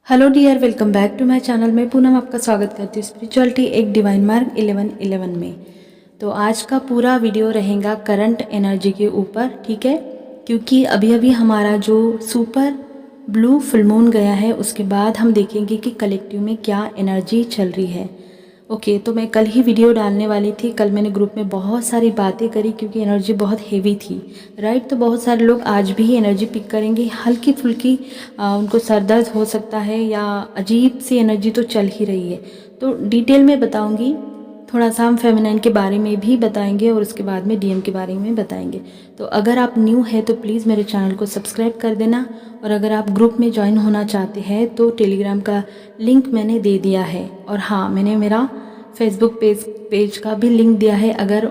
Hello dear, welcome back to my channel. मैं पूनम आपका स्वागत करती हूँ स्पिरिचुअलिटी एक डिवाइन मार्ग 1111 में। तो आज का पूरा वीडियो रहेगा करंट एनर्जी के ऊपर, ठीक है। क्योंकि अभी अभी हमारा जो सुपर ब्लू फुल मून गया है, उसके बाद हम देखेंगे कि कलेक्टिव में क्या एनर्जी चल रही है। ओके, तो मैं कल ही वीडियो डालने वाली थी। कल मैंने ग्रुप में बहुत सारी बातें करी क्योंकि एनर्जी बहुत हेवी थी, राइट। तो बहुत सारे लोग आज भी एनर्जी पिक करेंगे, हल्की फुल्की उनको सर दर्द हो सकता है या अजीब सी एनर्जी तो चल ही रही है। तो डिटेल में बताऊंगी, थोड़ा सा हम फेमिनाइन के बारे में भी बताएंगे और उसके बाद में डीएम के बारे में बताएंगे। तो अगर आप न्यू है तो प्लीज़ मेरे चैनल को सब्सक्राइब कर देना, और अगर आप ग्रुप में ज्वाइन होना चाहते हैं तो टेलीग्राम का लिंक मैंने दे दिया है। और हाँ, मैंने मेरा फेसबुक पेज का भी लिंक दिया है। अगर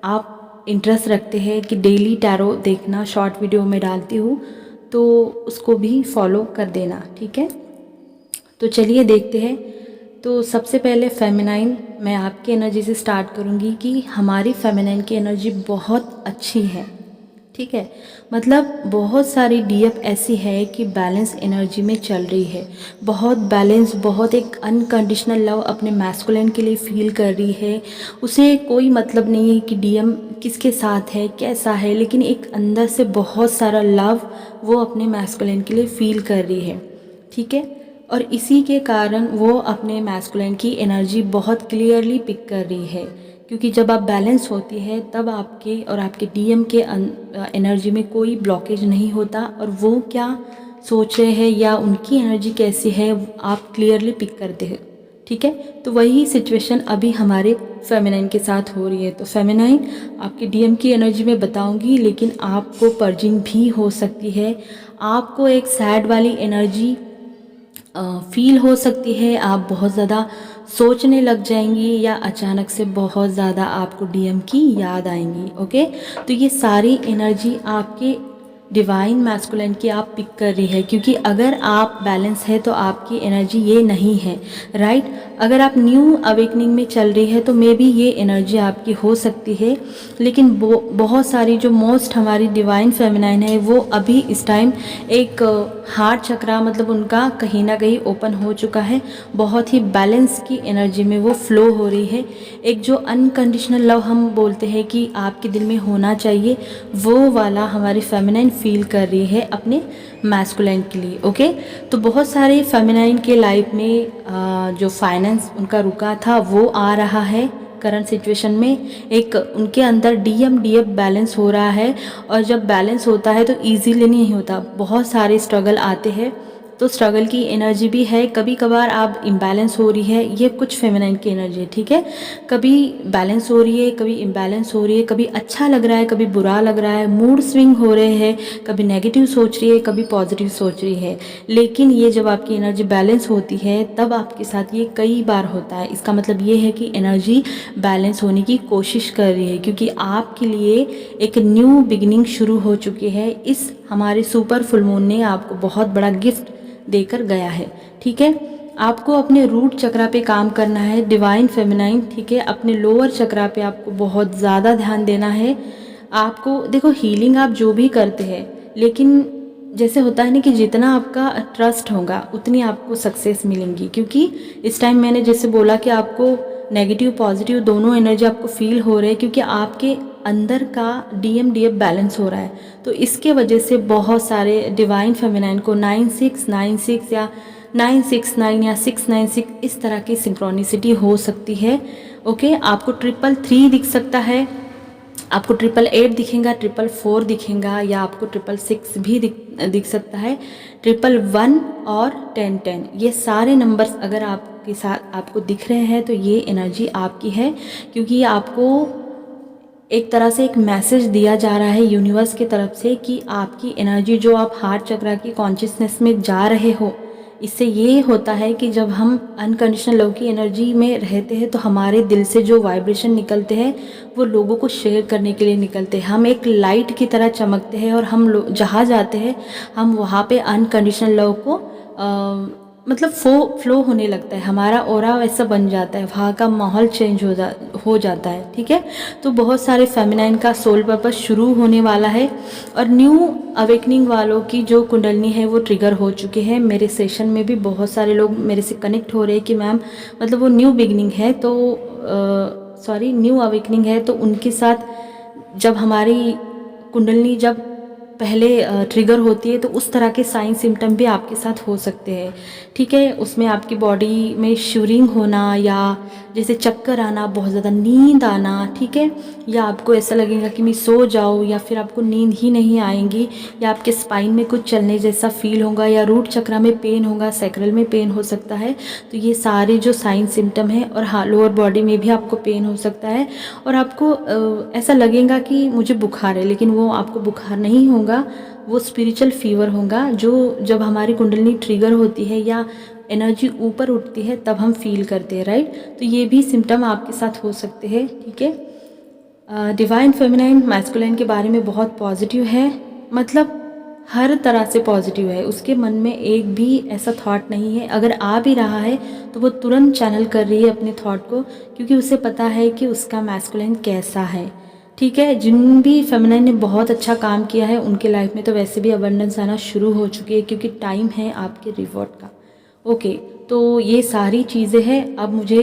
आप इंटरेस्ट रखते हैं कि डेली टैरो देखना, शॉर्ट वीडियो में डालती हूँ, तो उसको भी फॉलो कर देना, ठीक है। तो चलिए देखते हैं। तो सबसे पहले फेमिनाइन, मैं आपकी एनर्जी से स्टार्ट करूँगी कि हमारी फेमिनाइन की एनर्जी बहुत अच्छी है, ठीक है। मतलब बहुत सारी डीएफ ऐसी है कि बैलेंस एनर्जी में चल रही है, बहुत बैलेंस, बहुत एक अनकंडीशनल लव अपने मैस्कुलिन के लिए फील कर रही है। उसे कोई मतलब नहीं है कि डीएम किसके साथ है, कैसा है, लेकिन एक अंदर से बहुत सारा लव वो अपने मैस्कुलिन के लिए फील कर रही है, ठीक है। और इसी के कारण वो अपने मैस्कुलिन की एनर्जी बहुत क्लियरली पिक कर रही है, क्योंकि जब आप बैलेंस होती है तब आपके और आपके डीएम के एनर्जी में कोई ब्लॉकेज नहीं होता, और वो क्या सोच रहे हैं या उनकी एनर्जी कैसी है आप क्लियरली पिक करते हैं, ठीक है। तो वही सिचुएशन अभी हमारे फेमिनाइन के साथ हो रही है। तो फेमिनाइन, आपके डीएम की एनर्जी में बताऊंगी, लेकिन आपको पर्जिंग भी हो सकती है, आपको एक सैड वाली एनर्जी फील हो सकती है, आप बहुत ज़्यादा सोचने लग जाएंगी, या अचानक से बहुत ज़्यादा आपको डीएम की याद आएंगी। ओके, तो ये सारी एनर्जी आपके डिवाइन मैस्कुलिन की आप पिक कर रही है, क्योंकि अगर आप बैलेंस है तो आपकी एनर्जी ये नहीं है, राइट। अगर आप न्यू अवेकनिंग में चल रही है तो मे बी ये एनर्जी आपकी हो सकती है, लेकिन बहुत सारी जो मोस्ट हमारी डिवाइन फेमिनाइन है वो अभी इस टाइम एक हार्ट चक्रा, मतलब उनका कहीं ना कहीं ओपन हो चुका है, बहुत ही बैलेंस की एनर्जी में वो फ्लो हो रही है। एक जो अनकंडीशनल लव हम बोलते हैं कि आपके दिल में होना चाहिए, वो वाला हमारी फेमिनाइन फील कर रही है अपने मैस्कुलिन के लिए। ओके, तो बहुत सारे फेमिनाइन के लाइफ में जो फाइनेंस उनका रुका था वो आ रहा है करंट सिचुएशन में। एक उनके अंदर डीएम डीएफ बैलेंस हो रहा है, और जब बैलेंस होता है तो इजीली नहीं होता, बहुत सारे स्ट्रगल आते हैं। तो स्ट्रगल की एनर्जी भी है, कभी कभार आप इम्बैलेंस हो रही है, ये कुछ फेमिनाइन की एनर्जी है, ठीक है। कभी बैलेंस हो रही है, कभी इम्बैलेंस हो रही है, कभी अच्छा लग रहा है, कभी बुरा लग रहा है, मूड स्विंग हो रहे हैं, कभी नेगेटिव सोच रही है, कभी पॉजिटिव सोच रही है। लेकिन ये जब आपकी एनर्जी बैलेंस होती है तब आपके साथ ये कई बार होता है। इसका मतलब ये है कि एनर्जी बैलेंस होने की कोशिश कर रही है, क्योंकि आपके लिए एक न्यू बिगिनिंग शुरू हो चुकी है। इस हमारे सुपर फुल मून ने आपको बहुत बड़ा गिफ्ट देकर गया है, ठीक है। आपको अपने रूट चक्रा पे काम करना है डिवाइन फेमिनाइन, ठीक है। अपने लोअर चक्रा पे आपको बहुत ज़्यादा ध्यान देना है। आपको देखो, हीलिंग आप जो भी करते हैं, लेकिन जैसे होता है ना कि जितना आपका ट्रस्ट होगा उतनी आपको सक्सेस मिलेंगी, क्योंकि इस टाइम मैंने जैसे बोला कि आपको नेगेटिव पॉजिटिव दोनों एनर्जी आपको फील हो रहे हैं, क्योंकि आपके अंदर का डीएम डीएफ बैलेंस हो रहा है। तो इसके वजह से बहुत सारे डिवाइन फेमिनाइन को 9696 या 969 या 696 इस तरह की सिंक्रोनिसिटी हो सकती है। ओके, आपको 333 दिख सकता है, आपको 888 दिखेगा, 444 दिखेगा, या आपको 666 भी दिख सकता है, 111 और 1010। ये सारे नंबर्स अगर आपके साथ आपको दिख रहे हैं तो ये एनर्जी आपकी है, क्योंकि आपको एक तरह से एक मैसेज दिया जा रहा है यूनिवर्स की तरफ से कि आपकी एनर्जी जो आप हार्ट चक्रा की कॉन्शियसनेस में जा रहे हो, इससे ये होता है कि जब हम अनकंडीशनल लव की एनर्जी में रहते हैं तो हमारे दिल से जो वाइब्रेशन निकलते हैं वो लोगों को शेयर करने के लिए निकलते हैं। हम एक लाइट की तरह चमकते हैं, और हम जहाँ जाते हैं हम वहाँ पे अनकंडीशनल लव को मतलब फ्लो होने लगता है, हमारा ऑरा वैसा बन जाता है, वहाँ का माहौल चेंज हो जाता है। ठीक है, तो बहुत सारे फेमिनाइन का सोल पर्पस शुरू होने वाला है और न्यू अवेकनिंग वालों की जो कुंडलनी है वो ट्रिगर हो चुकी है। मेरे सेशन में भी बहुत सारे लोग मेरे से कनेक्ट हो रहे हैं कि मैम मतलब वो न्यू बिगनिंग है, तो न्यू अवेकनिंग है, तो उनके साथ जब हमारी कुंडलनी जब पहले ट्रिगर होती है तो उस तरह के साइन सिम्टम भी आपके साथ हो सकते हैं। ठीक है, उसमें आपकी बॉडी में शिवरिंग होना या जैसे चक्कर आना, बहुत ज़्यादा नींद आना, ठीक है, या आपको ऐसा लगेगा कि मैं सो जाऊँ, या फिर आपको नींद ही नहीं आएंगी, या आपके स्पाइन में कुछ चलने जैसा फील होगा, या रूट चक्र में पेन होगा, सैक्रल में पेन हो सकता है। तो ये सारे जो साइन सिम्टम हैं, और हाँ लोअर बॉडी में भी आपको पेन हो सकता है और आपको ऐसा लगेगा कि मुझे बुखार है, लेकिन वो आपको बुखार नहीं होगा, वो स्पिरिचुअल फीवर होगा जो जब हमारी कुंडलिनी ट्रिगर होती है या एनर्जी ऊपर उठती है तब हम फील करते हैं, राइट। तो ये भी सिम्टम आपके साथ हो सकते हैं। ठीक है, डिवाइन फेमिनाइन मैस्कुलाइन के बारे में बहुत पॉजिटिव है, मतलब हर तरह से पॉजिटिव है। उसके मन में एक भी ऐसा थॉट नहीं है, अगर आ भी रहा है तो वो तुरंत चैनल कर रही है अपने थॉट को, क्योंकि उसे पता है कि उसका मैस्कुलाइन कैसा है। ठीक है, जिन भी फेमिनाइन ने बहुत अच्छा काम किया है उनके लाइफ में तो वैसे भी अबंडेंस आना शुरू हो चुकी है, क्योंकि टाइम है आपके रिवॉर्ड का। ओके, तो ये सारी चीज़ें हैं। अब मुझे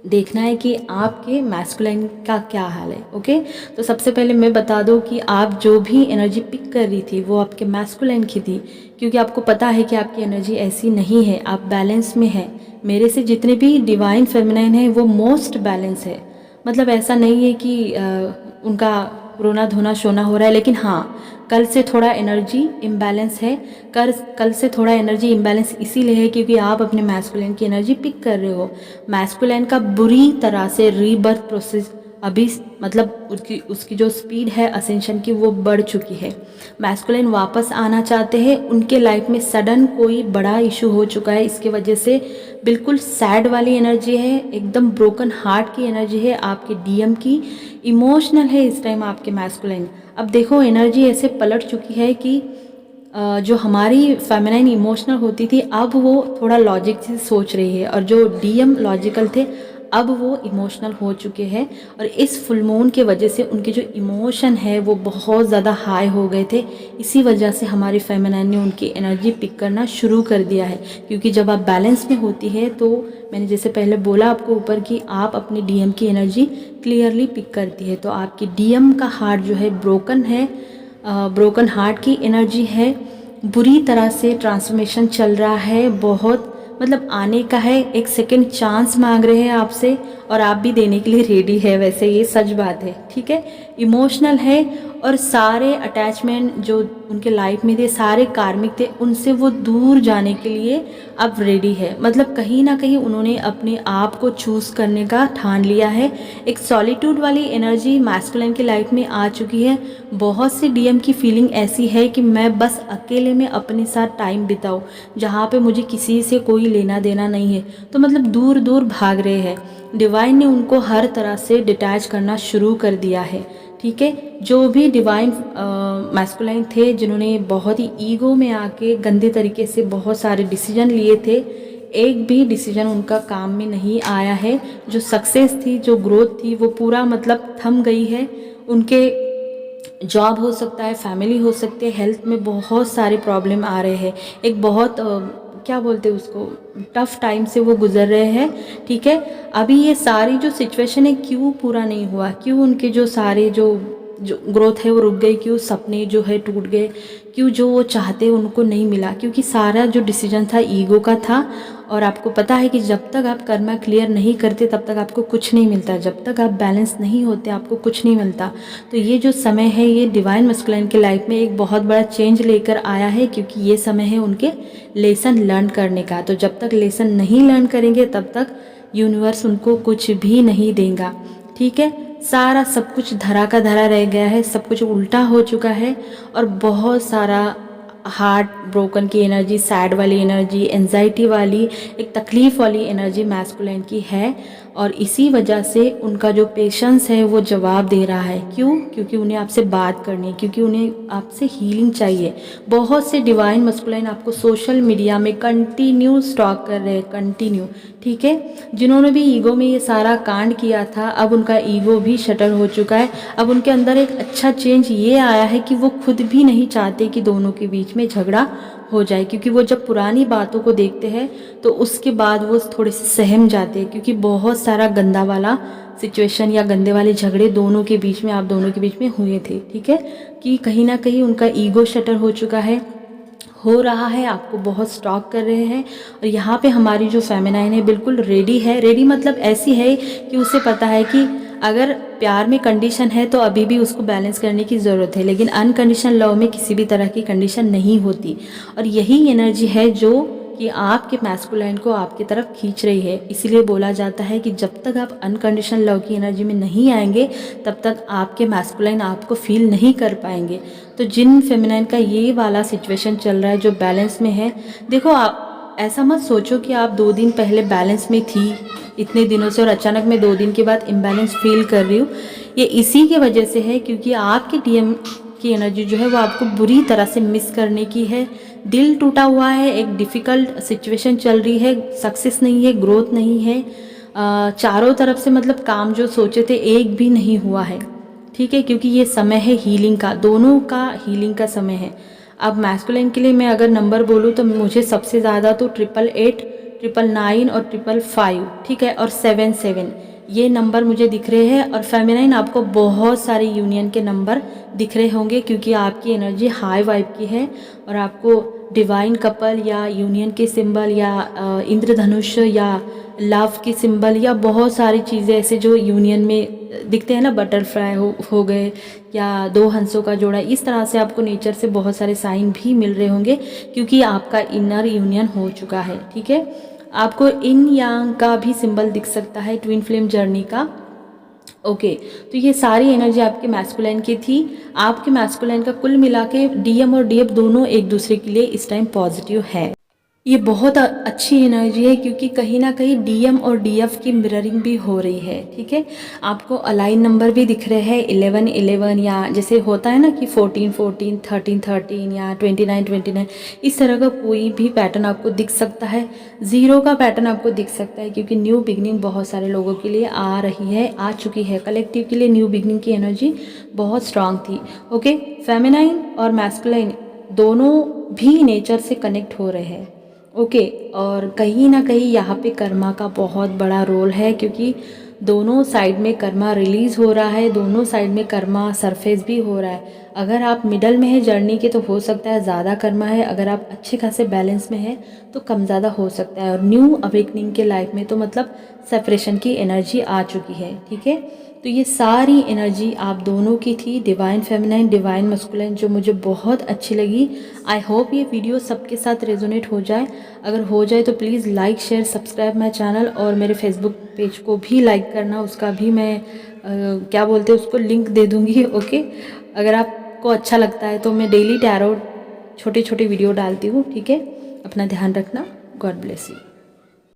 देखना है कि आपके मैस्कुलाइन का क्या हाल है। ओके, तो सबसे पहले मैं बता दूं कि आप जो भी एनर्जी पिक कर रही थी वो आपके मैस्कुलाइन की थी, क्योंकि आपको पता है कि आपकी एनर्जी ऐसी नहीं है, आप बैलेंस में है। मेरे से जितने भी डिवाइन फेमिनाइन है वो मोस्ट बैलेंस है, मतलब ऐसा नहीं है कि उनका रोना धोना शोना हो रहा है, लेकिन हाँ कल से थोड़ा एनर्जी इम्बैलेंस है। कल से थोड़ा एनर्जी इम्बैलेंस इसीलिए है क्योंकि आप अपने मैस्कुलिन की एनर्जी पिक कर रहे हो। मैस्कुलिन का बुरी तरह से रीबर्थ प्रोसेस अभी मतलब उसकी जो स्पीड है असेंशन की वो बढ़ चुकी है। मैस्कुलिन वापस आना चाहते हैं, उनके लाइफ में सडन कोई बड़ा इशू हो चुका है, इसके वजह से बिल्कुल सैड वाली एनर्जी है, एकदम ब्रोकन हार्ट की एनर्जी है, आपके डीएम की इमोशनल है इस टाइम आपके मैस्कुलिन। अब देखो एनर्जी ऐसे पलट चुकी है कि जो हमारी फेमिनाइन इमोशनल होती थी अब वो थोड़ा लॉजिक से सोच रही है, और जो डीएम लॉजिकल थे अब वो इमोशनल हो चुके हैं। और इस फुल मून के वजह से उनके जो इमोशन है वो बहुत ज़्यादा हाई हो गए थे, इसी वजह से हमारी फेमिनाइन ने उनकी एनर्जी पिक करना शुरू कर दिया है। क्योंकि जब आप बैलेंस में होती है तो मैंने जैसे पहले बोला आपको ऊपर कि आप अपनी डीएम की एनर्जी क्लियरली पिक करती है, तो आपकी डीएम का हार्ट जो है ब्रोकन है, ब्रोकन हार्ट की एनर्जी है, बुरी तरह से ट्रांसफॉर्मेशन चल रहा है, बहुत मतलब आने का है, एक सेकंड चांस मांग रहे हैं आपसे और आप भी देने के लिए रेडी है, वैसे ये सच बात है। ठीक है, इमोशनल है और सारे अटैचमेंट जो उनके लाइफ में थे, सारे कार्मिक थे, उनसे वो दूर जाने के लिए अब रेडी है। मतलब कहीं ना कहीं उन्होंने अपने आप को चूज़ करने का ठान लिया है। एक सॉलिट्यूड वाली एनर्जी मैस्कुलिन की लाइफ में आ चुकी है। बहुत सी डीएम की फीलिंग ऐसी है कि मैं बस अकेले में अपने साथ टाइम बिताऊं, जहाँ पे मुझे किसी से कोई लेना देना नहीं है, तो मतलब दूर दूर भाग रहे हैं। डिवाइन ने उनको हर तरह से डिटैच करना शुरू कर दिया है। ठीक है, जो भी डिवाइन मैस्कुलाइन थे जिन्होंने बहुत ही ईगो में आके गंदे तरीके से बहुत सारे डिसीजन लिए थे, एक भी डिसीजन उनका काम में नहीं आया है। जो सक्सेस थी, जो ग्रोथ थी, वो पूरा मतलब थम गई है। उनके जॉब हो सकता है, फैमिली हो सकती है, हेल्थ में बहुत सारे प्रॉब्लम आ रहे हैं। एक बहुत क्या बोलते हैं उसको, टफ टाइम से वो गुजर रहे हैं। ठीक है, अभी ये सारी जो सिचुएशन है क्यों पूरा नहीं हुआ, क्यों उनके जो सारे जो ग्रोथ है वो रुक गई, क्यों सपने जो है टूट गए, क्यों जो वो चाहते उनको नहीं मिला, क्योंकि सारा जो डिसीजन था ईगो का था। और आपको पता है कि जब तक आप कर्मा क्लियर नहीं करते तब तक आपको कुछ नहीं मिलता, जब तक आप बैलेंस नहीं होते आपको कुछ नहीं मिलता। तो ये जो समय है ये डिवाइन मैस्कुलिन के लाइफ में एक बहुत बड़ा चेंज लेकर आया है, क्योंकि ये समय है उनके लेसन लर्न करने का। तो जब तक लेसन नहीं लर्न करेंगे तब तक यूनिवर्स उनको कुछ भी नहीं देगा। ठीक है, सारा सब कुछ धरा का धरा रह गया है, सब कुछ उल्टा हो चुका है और बहुत सारा हार्ट ब्रोकन की एनर्जी, सैड वाली एनर्जी, एंजाइटी वाली, एक तकलीफ़ वाली एनर्जी मैस्कुलाइन की है। और इसी वजह से उनका जो पेशेंस है वो जवाब दे रहा है। क्यों? क्योंकि उन्हें आपसे बात करनी है, क्योंकि उन्हें आपसे हीलिंग चाहिए। बहुत से डिवाइन मैस्कुलाइन आपको सोशल मीडिया में कंटिन्यू स्टॉक कर रहे हैं, कंटिन्यू, ठीक है। जिन्होंने भी ईगो में ये सारा कांड किया था, अब उनका ईगो भी शटर हो चुका है। अब उनके अंदर एक अच्छा चेंज ये आया है कि वो खुद भी नहीं चाहते कि दोनों के बीच में झगड़ा हो जाए, क्योंकि वो जब पुरानी बातों को देखते हैं तो उसके बाद वो थोड़े से सहम जाते हैं, क्योंकि बहुत सारा गंदा वाला सिचुएशन या गंदे वाले झगड़े दोनों के बीच में, आप दोनों के बीच में हुए थे, ठीक है। कि कहीं ना कहीं उनका ईगो शटर हो चुका है, हो रहा है, आपको बहुत स्टॉक कर रहे हैं। और यहाँ पे हमारी जो फेमिनाइन है बिल्कुल रेडी है। रेडी मतलब ऐसी है कि उसे पता है कि अगर प्यार में कंडीशन है तो अभी भी उसको बैलेंस करने की ज़रूरत है, लेकिन अनकंडीशनल लव में किसी भी तरह की कंडीशन नहीं होती। और यही एनर्जी है जो कि आपके मैस्कुलाइन को आपकी तरफ खींच रही है। इसीलिए बोला जाता है कि जब तक आप अनकंडीशनल लव की एनर्जी में नहीं आएंगे तब तक आपके मैस्कुलाइन आपको फील नहीं कर पाएंगे। तो जिन फेमिनाइन का ये वाला सिचुएशन चल रहा है जो बैलेंस में है, देखो आप ऐसा मत सोचो कि आप 2 दिन पहले बैलेंस में थी इतने दिनों से और अचानक मैं 2 दिन के बाद इम्बैलेंस फील कर रही हूँ। ये इसी की वजह से है क्योंकि आपकी डीएम की एनर्जी जो है वो आपको बुरी तरह से मिस करने की है। दिल टूटा हुआ है, एक डिफ़िकल्ट सिचुएशन चल रही है, सक्सेस नहीं है, ग्रोथ नहीं है, चारों तरफ से मतलब काम जो सोचे थे एक भी नहीं हुआ है, ठीक है। क्योंकि ये समय है हीलिंग का, दोनों का हीलिंग का समय है। अब मैस्कुलिन के लिए मैं अगर नंबर बोलूँ तो मुझे सबसे ज़्यादा तो 888, 999 और 555, ठीक है, और 77 ये नंबर मुझे दिख रहे हैं। और फेमिनाइन आपको बहुत सारे यूनियन के नंबर दिख रहे होंगे क्योंकि आपकी एनर्जी हाई वाइब की है और आपको डिवाइन कपल या यूनियन के सिंबल या इंद्रधनुष या लव के सिंबल या बहुत सारी चीज़ें ऐसे जो यूनियन में दिखते हैं ना, बटरफ्लाई हो गए या 2 हंसों का जोड़ा, इस तरह से आपको नेचर से बहुत सारे साइन भी मिल रहे होंगे क्योंकि आपका इनर यूनियन हो चुका है, ठीक है। आपको इन यांग का भी सिंबल दिख सकता है, ट्विन फ्लेम जर्नी का। ओके, तो ये सारी एनर्जी आपके मैस्कुलाइन की थी। आपके मैस्कुलाइन का कुल मिला के डीएम और डीएफ दोनों एक दूसरे के लिए इस टाइम पॉजिटिव है। ये बहुत अच्छी एनर्जी है क्योंकि कहीं ना कहीं डीएम और डीएफ की मिररिंग भी हो रही है, ठीक है। आपको अलाइन नंबर भी दिख रहे हैं 11 11 या जैसे होता है ना कि 14 14, 13 13 या 29 29, इस तरह का कोई भी पैटर्न आपको दिख सकता है। 0 का पैटर्न आपको दिख सकता है क्योंकि न्यू बिगनिंग बहुत सारे लोगों के लिए आ रही है, आ चुकी है। कलेक्टिव के लिए न्यू बिगनिंग की एनर्जी बहुत स्ट्रांग थी। ओके, फेमिनाइन और मैस्कुलाइन दोनों भी नेचर से कनेक्ट हो रहे हैं। ओके, और कहीं ना कहीं यहाँ पे कर्मा का बहुत बड़ा रोल है क्योंकि दोनों साइड में कर्मा रिलीज़ हो रहा है, दोनों साइड में कर्मा सरफेस भी हो रहा है। अगर आप मिडल में है जर्नी के तो हो सकता है ज़्यादा कर्मा है, अगर आप अच्छे खासे बैलेंस में है तो कम ज़्यादा हो सकता है। और न्यू अवेकनिंग के लाइफ में तो मतलब सेपरेशन की एनर्जी आ चुकी है, ठीक है। तो ये सारी एनर्जी आप दोनों की थी, डिवाइन फेमिनाइन, डिवाइन मस्कुलाइन, जो मुझे बहुत अच्छी लगी। आई होप ये वीडियो सबके साथ रेजोनेट हो जाए। अगर हो जाए तो please like share subscribe my channel और मेरे फेसबुक पेज को भी लाइक करना, उसका भी मैं क्या बोलते हैं उसको लिंक दे दूँगी। ओके, अगर आपको अच्छा लगता है तो मैं डेली टैरो छोटे छोटे वीडियो डालती हूँ, ठीक है। अपना ध्यान रखना, गॉड ब्लेस यू।